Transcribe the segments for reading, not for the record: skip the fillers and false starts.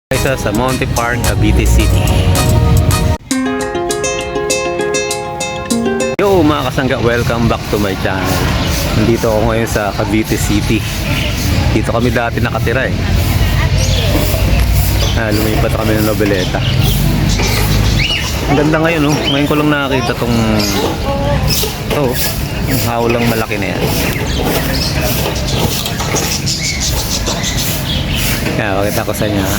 Isa sa Monte Park, Cavite City. Yo mga kasangga, welcome back to my channel. Nandito ako ngayon sa Cavite City. Dito kami dati nakatira eh. Lumipat kami ng Noveleta. Ang ganda ngayon oh. Ngayon ko lang nakakita tong yung hawlang malaki na yan. Kaya pakita ko sa inyo ha.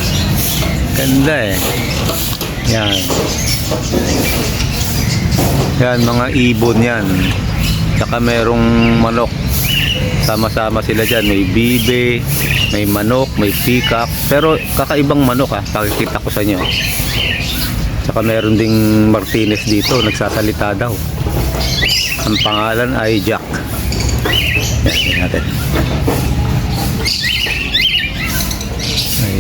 Ganda eh. Yan. Yan mga ibon yan. Tsaka merong manok. Sama-sama sila dyan. May bibe, may manok, may peacock. Pero kakaibang manok ha. Pakikita ko sa inyo. Tsaka meron ding Martinez dito. Nagsasalita daw. Ang pangalan ay Jack. Yan, tingnan natin.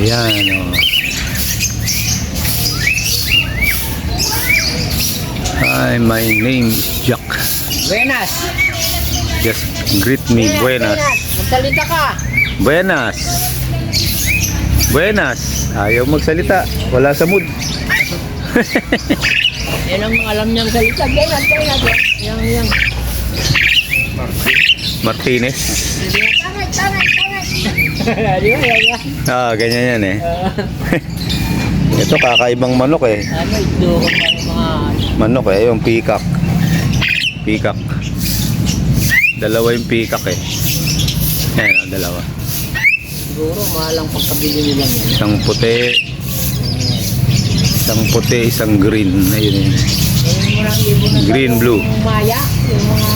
Ayan o. Hi, my name is Jack. Buenas. Just greet me. Buenas. Magsalita ka. Buenas. Buenas. Ayaw magsalita. Wala sa mood. Yan ang alam niyang salita. Buenas. Yang. Martinez. Di ba yan? Ganyan yan eh. Ito kakaibang manok eh. Ano ito? Mga Manok eh. Yung peacock. Peacock. Dalawa yung peacock eh. Ayan o, dalawa. siguro mahalang pagkabili nila yan. Isang puti. Isang puti, isang green. Ayun yun. Yung mga ibon na Green, blue. Yung maya. Yung mga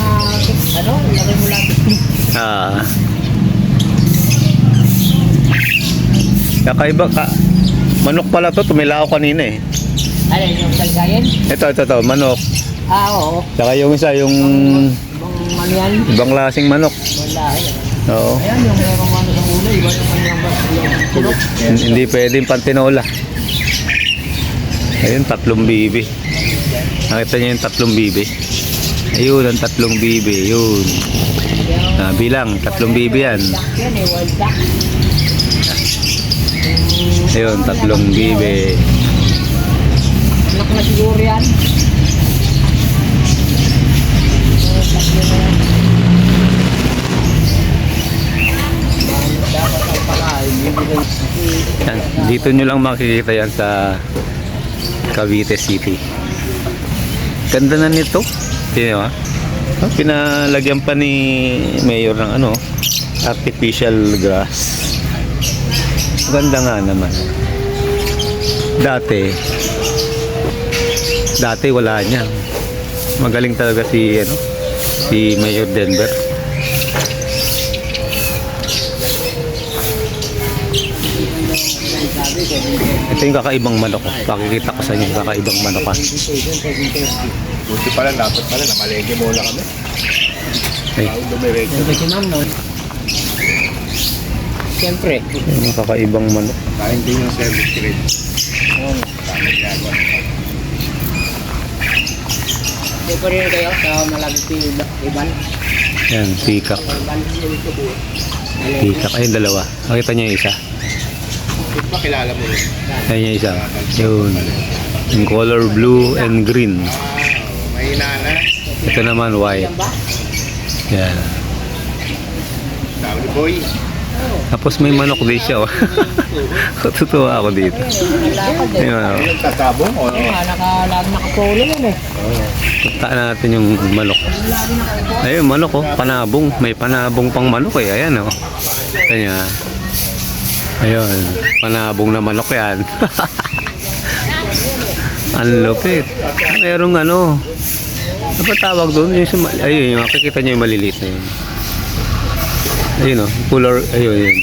lagay mo lang. Kakaiba ka. Manok pala to, tumilaw kanina eh. Ano yung salgayin? Ito, manok. Oo. Saka yung isa, yung Ibang ano yan? ibang lasing manok. Wala. Oo. Ayan yung merong ano ng ulo. Iba yung kanyang kulok. Hindi pwedeng pantinola. Ayun, tatlong bibi. Nakita niyo yung tatlong bibi? Ayun, ang tatlong bibi. Yun. Bilang, tatlong bibi yan. Duck yan eh, wild duck. Ayun, tatlong bibi. Anak na siguro yan. Yan, dito nyo lang makikita yan sa Cavite City. Ganda na nito. Tingnan mo ha. Pinalagyan pa ni Mayor ng artificial grass. Ganda nga naman. Dati wala niya. Magaling talaga si Mayor Denver. Ito yung kakaibang manok ko. Pakikita ko sa inyo yung kakaibang manok ha. Buti pala, dapat pala, namalege muna kami. Ay, Si ma'am no? Siyempre. yung kakaibang manok. Kain din yung service grade. Hindi pa rin kayo sa malapit Iban. Yan, peacock. Iban yung tubo. Peacock. Ayun, dalawa. Nakita niyo yung isa. Ito pa kilala mo rin. Ayun yung isa. Yun. Yung color blue and green. May inana. Ito naman white. Yan ba? Yan. Sabi boy. Tapos may manok din siya. Oh. Tutuwa ako dito. Nalakad eh. Ayun, oh. Nagtatabong o ano? Lagi nakapolo yan eh. Punta natin yung manok. Ayun, manok oh. Panabong. May panabong pang manok eh. Ayan oh. Ayan. Ayun. Panabong na manok yan. Ang lupit. Merong ano ba tawag doon? Ayun, yung makikita nyo yung maliliit na yun. Ayun o, color, ayun.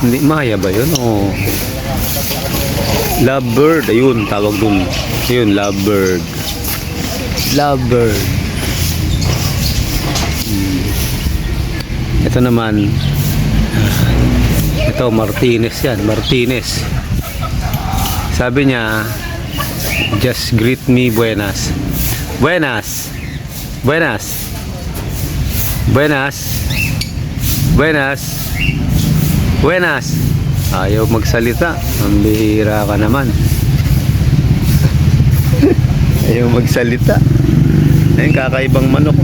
Hindi, maya ba yun? O, lovebird, ayun, tawag doon. Ayun, lovebird. Lovebird. Ito naman, ito, Martinez yan, Martinez. Sabi niya, just greet me, buenas. Buenas. Buenas. Buenas. Buenas. Buenas. Ayaw magsalita. Ang bihira ka naman. Ayaw magsalita. Ayun, kakaibang manok.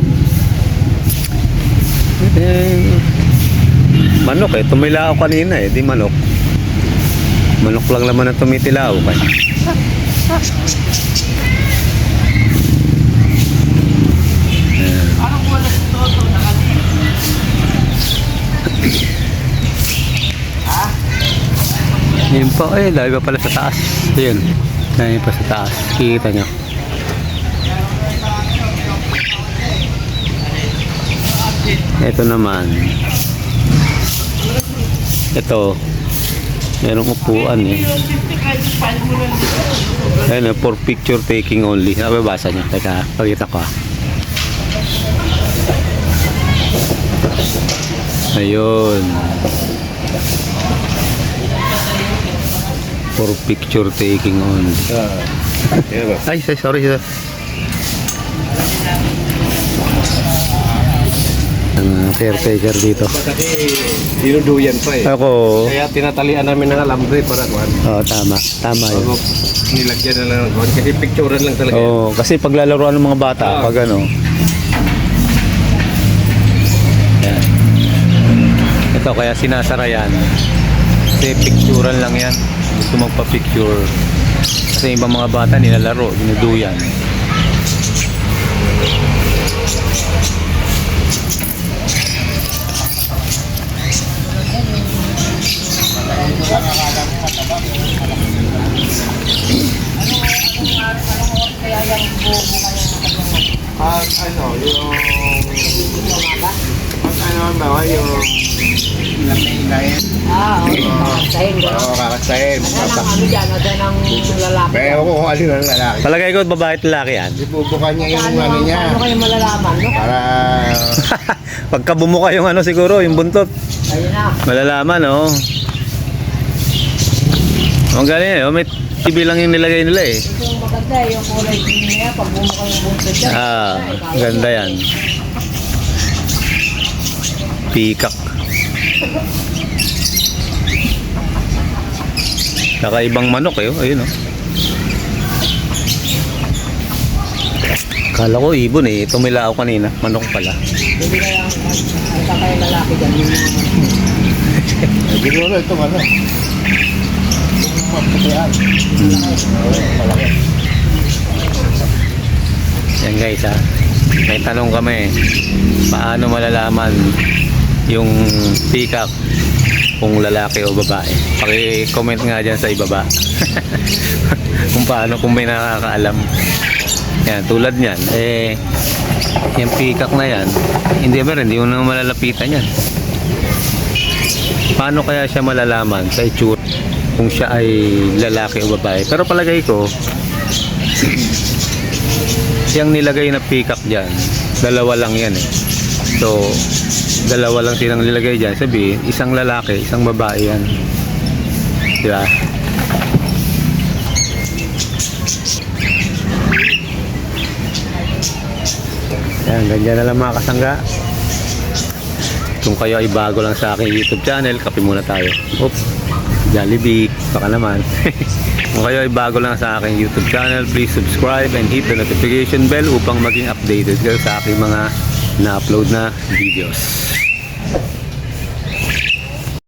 Manok eh. Tumilao kanina eh. Di manok. Manok lang naman ang tumitilao kay. Yun pa eh, dahil pa pala sa taas. Yun, dahil pa sa taas. Kita nyo. Ito naman. Ito. Merong upuan eh. Ayun, for picture taking only. Nababasa nyo. Teka, pakita ko ah. Ayun. For picture taking only. Ay, sorry sir. Ang caretaker dito. Kasi dinuduyan pa eh. Ako. Kaya tinatalian namin ng alambre para kuhan. Oh, tama. Tama yun. Bago nilagyan na lang ng kuhan. Kasi picturean lang talaga. Oh, kasi paglalaroan ng mga bata, pag ano. Yan. Ito, kaya sinasara yan. Kasi picturean lang yan. Gusto magpa-picture. Kasi ibang mga bata nilalaro, dinuduyan. Ano, yung... Ano ba, yung... Lamin. Kakatayin ko. Oo, kakatayin. Ada ng ano dyan, ada ng lalaki. Pero ako kung alin ang lalaki. Palagay ko, babae at lalaki yan. Ibubukan niya yung ano niya. Ano kayo malalaman, no? Para... Pagka bumuka yung ano siguro, yung buntot. Ayun na. Malalaman, oh. Ang galing eh, oh, may TV lang yung nilagay nila eh. Ito yung maganda, yung kulay green niya, pag bumuka yung buntot dyan. Ah, ganda yan. Peacock. Kakaibang manok eh, oh. Ayun oh. Kala ko ibon eh, tumila ako kanina. Manok pala. Hindi kaya ang kakay lalaki dyan. Yung Siguro ito ano. Maputian. Malaki. Yan guys ha. May tanong kami. Paano malalaman yung peacock kung lalaki o babae? Paki-comment nga dyan sa ibaba. Kung paano, kung may nakakaalam. Yan, tulad niyan. Eh, yung peacock na yan, hindi mo na malalapitan yan. Paano kaya siya malalaman sa itsura kung siya ay lalaki o babae? Pero palagay ko, siyang nilagay na peacock dyan, dalawa lang yan eh. So, dalawa lang silang nilagay dyan. Sabihin, isang lalaki, isang babae yan. Diba? Yan, ganyan na lang mga kasangga. Kung kayo ay bago lang sa aking YouTube channel, kape muna tayo. Oops, Jollibee, baka naman. Kung kayo ay bago lang sa aking YouTube channel, please subscribe and hit the notification bell upang maging updated kayo sa aking mga na-upload na videos.